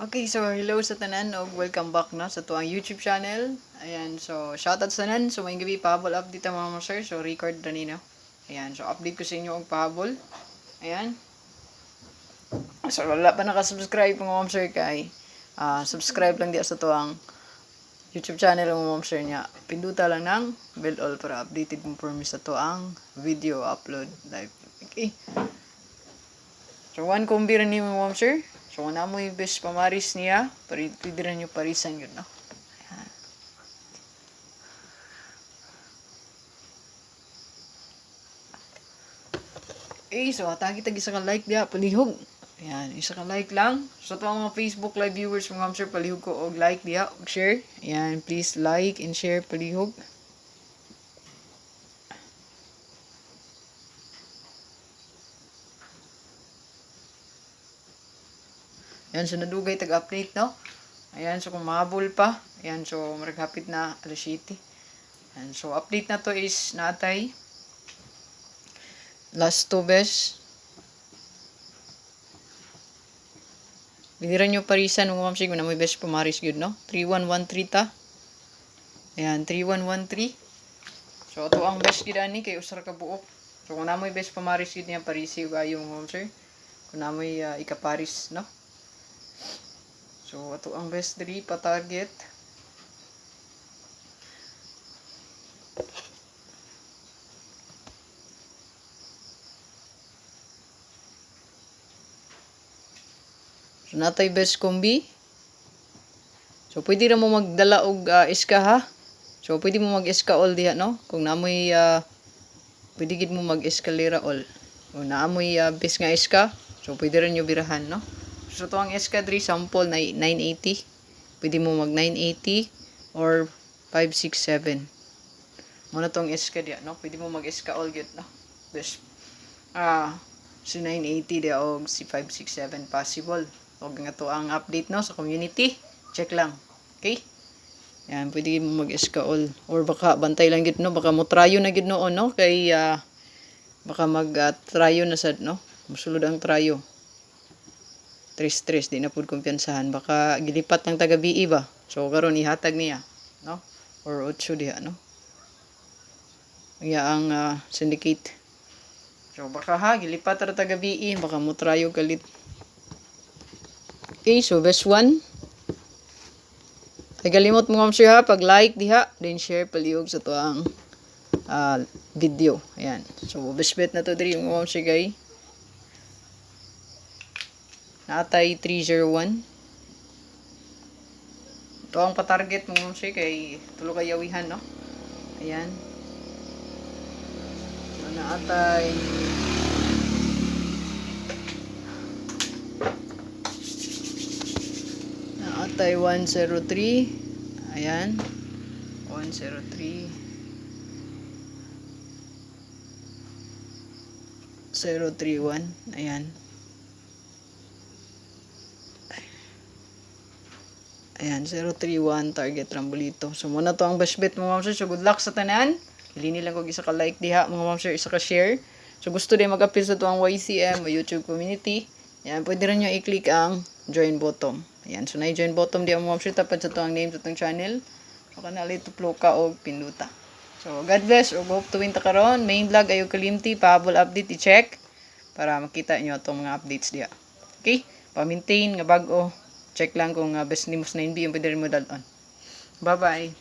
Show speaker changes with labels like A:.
A: Okay, so hello sa tanan o welcome back na sa tuang YouTube channel. Ayan, so shoutout sa tanan. So may gabi pahabol update ang mga sir. So record na nino. Ayan, so update ko sa inyo ang pahabol. Ayan. So wala pa nakasubscribe mga ma'am sir kay subscribe lang diya sa tuang YouTube channel ng ma'am sir niya. Pinduta lang ng bell all para updated mo for me sa tuang video upload live. Okay. So one kumbira ni ma'am sir. So, kung namoy best pamaris niya, pwede rin yung parisan yun, no? Ayan. Okay, so atagi-tagi isa ka like diya, palihog. Ayan, isa ka like lang. So, ito mga Facebook live viewers, mga sir, palihog ko, og like diya, og share. Ayan, please like and share, palihog. Ayan, so nadugay tag-update, no? Ayan, so kung mahabol pa, ayan, so maragapit na alas 7. Ayan, so update na to is natay last 2 best. Biniran nyo parisan ng ma'am sig na may best pumaris yun, no? 3113 ta. Ayan, 3113. So ito ang best gid ani kay usar ka buok. So kung namoy best pumaris yun niya parisi ug ayo ma'am sir. Kung namoy ikaparis, no? So, ito ang best 3 pa-target. So, natay best kombi. So, pwede na mo magdala og iska ha. So, pwede mo mag-iska all diha, no? Kung naamoy, pwede gid mo mag-eskalera all. Kung naamoy best nga iska, so pwede rin nyo birahan, no? So, ito ang iska 3 sample na 980. Pwede mo mag 980 or 567. Muna tong iska diya, no? Pwede mo mag iska all good, no? Best. Si 980 diya o si 567 possible. O nga to ang update, no? Sa community. Check lang. Okay? Yan, pwede mo mag iska all. Or baka bantay lang gid, no? Baka mo tryo na gid noon, no? Kay baka mag tryo na sad, no? Musulod ang tryo. Stress di na pud kumpiyansahan, baka gilipat ng taga BE ba, so karon ihatag niya, no? Or 8 diha, no? Kaya ang syndicate, so baka gilipat ra taga BE, baka mo tryo galit. Okay, so best one, ay galimot mo ma'am sir ha, pag like diha, then share palihog sa to ang video. Ayan, so best bet na to diri ma'am sir guys. Natay 301. Ito ang patarget mo ma'am sir kay tulo kay yawihan, no? Ayan. So, naatay 103. Ayan. 103. 031. Ayan. Ayan, 031 target Rambolito. So, muna to ang best bet mga ma'am sir. So, good luck sa tanan. Hilini lang kog isa ka like diha mga ma'am sir, isa ka share. So, gusto din mag-appeal sa tuang YCM o YouTube community. Ayan, pwede rin nyo i-click ang join button. Ayan, so na-join button diha mga ma'am sir. Tapad sa tuang name sa tuang channel. So, kanali tuplo ka o pinduta. So, God bless o hope to win ta karon. Main vlog ayo kalimti, pahabol update i-check para makita nyo itong mga updates diha. Okay? Pa-maintain nga bag-o. Check lang kung best ni Mus 9B yung pwede rin mo dalon. Bye-bye.